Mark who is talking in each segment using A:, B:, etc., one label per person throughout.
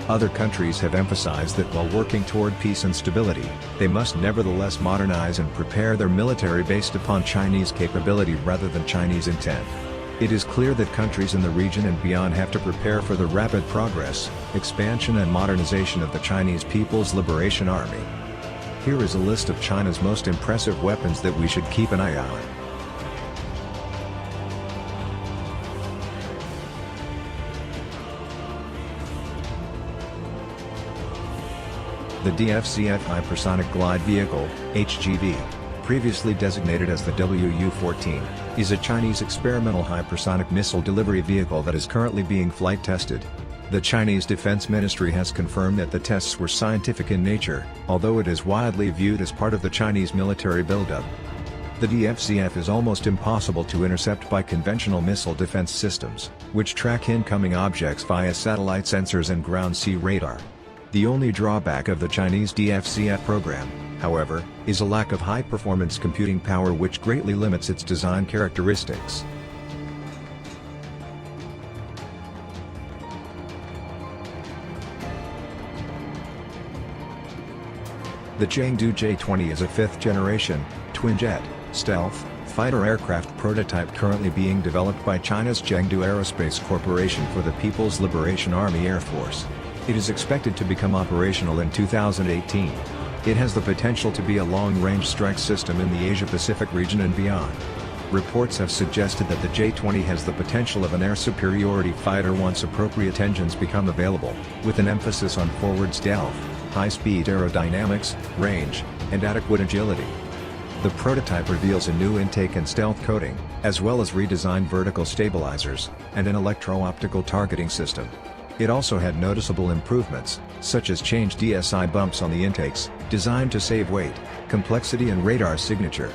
A: Other countries have emphasized that while working toward peace and stability, they must nevertheless modernize and prepare their military based upon Chinese capability rather than Chinese intent. It is clear that countries in the region and beyond have to prepare for the rapid progress, expansion and modernization of the Chinese People's Liberation Army. Here is a list of China's most impressive weapons that we should keep an eye on. The DFCF Hypersonic Glide Vehicle, HGV, previously designated as the WU-14, is a Chinese experimental hypersonic missile delivery vehicle that is currently being flight tested. The Chinese Defense Ministry has confirmed that the tests were scientific in nature, although it is widely viewed as part of the Chinese military buildup. The DFCF is almost impossible to intercept by conventional missile defense systems, which track incoming objects via satellite sensors and ground-sea radar. The only drawback of the Chinese DFCF program, however, is a lack of high-performance computing power which greatly limits its design characteristics. The Chengdu J-20 is a fifth-generation, twin-jet, stealth, fighter aircraft prototype currently being developed by China's Chengdu Aerospace Corporation for the People's Liberation Army Air Force. It is expected to become operational in 2018. It has the potential to be a long-range strike system in the Asia-Pacific region and beyond. Reports have suggested that the J-20 has the potential of an air superiority fighter once appropriate engines become available, with an emphasis on forward stealth, high-speed aerodynamics, range, and adequate agility. The prototype reveals a new intake and stealth coating, as well as redesigned vertical stabilizers, and an electro-optical targeting system. It also had noticeable improvements, such as changed DSI bumps on the intakes, designed to save weight, complexity and radar signature.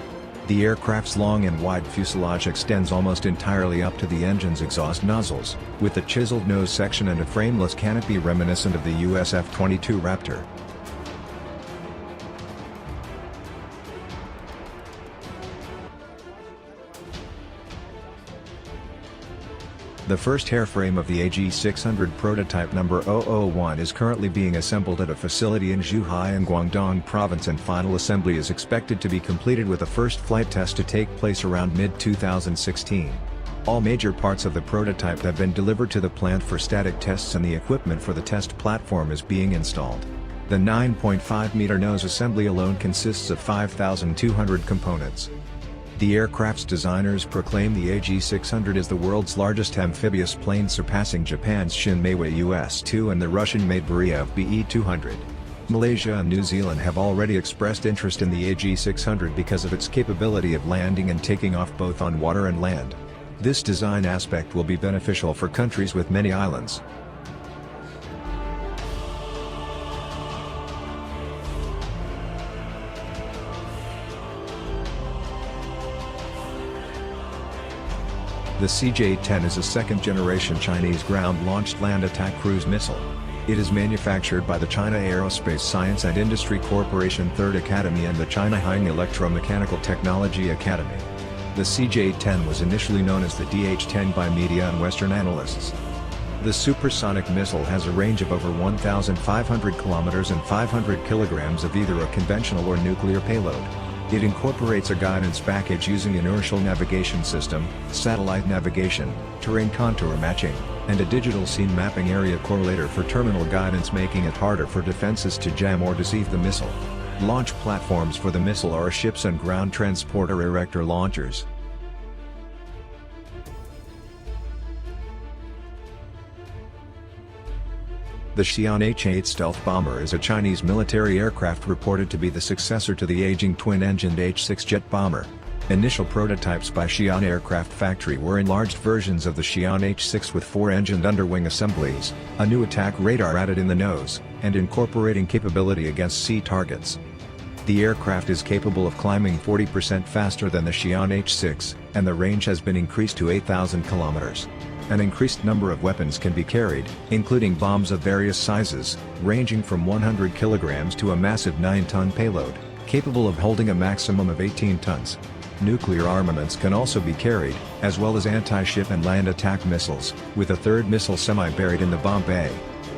A: The aircraft's long and wide fuselage extends almost entirely up to the engine's exhaust nozzles, with a chiseled nose section and a frameless canopy reminiscent of the US F-22 Raptor. The first airframe of the AG-600 prototype number 001 is currently being assembled at a facility in Zhuhai in Guangdong Province, and final assembly is expected to be completed with a first flight test to take place around mid-2016. All major parts of the prototype have been delivered to the plant for static tests and the equipment for the test platform is being installed. The 9.5-meter nose assembly alone consists of 5,200 components. The aircraft's designers proclaim the AG-600 is the world's largest amphibious plane, surpassing Japan's Shinmeiwa US-2 and the Russian-made Beriev BE-200. Malaysia and New Zealand have already expressed interest in the AG-600 because of its capability of landing and taking off both on water and land. This design aspect will be beneficial for countries with many islands. The CJ-10 is a second-generation Chinese ground-launched land attack cruise missile. It is manufactured by the China Aerospace Science and Industry Corporation 3rd Academy and the China Haining Electromechanical Technology Academy. The CJ-10 was initially known as the DH-10 by media and Western analysts. The supersonic missile has a range of over 1,500 kilometers and 500 kilograms of either a conventional or nuclear payload. It incorporates a guidance package using inertial navigation system, satellite navigation, terrain contour matching, and a digital scene mapping area correlator for terminal guidance, making it harder for defenses to jam or deceive the missile. Launch platforms for the missile are ships and ground transporter erector launchers. The Xi'an H-8 stealth bomber is a Chinese military aircraft reported to be the successor to the aging twin-engined H-6 jet bomber. Initial prototypes by Xi'an Aircraft Factory were enlarged versions of the Xi'an H-6 with 4-engined underwing assemblies, a new attack radar added in the nose, and incorporating capability against sea targets. The aircraft is capable of climbing 40% faster than the Xi'an H-6, and the range has been increased to 8,000 kilometers. An increased number of weapons can be carried, including bombs of various sizes, ranging from 100 kilograms to a massive 9-ton payload, capable of holding a maximum of 18 tons. Nuclear armaments can also be carried, as well as anti-ship and land attack missiles, with a third missile semi-buried in the bomb bay.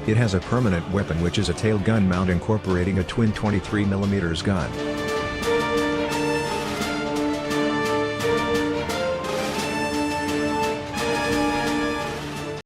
A: It has a permanent weapon which is a tail gun mount incorporating a twin 23mm gun.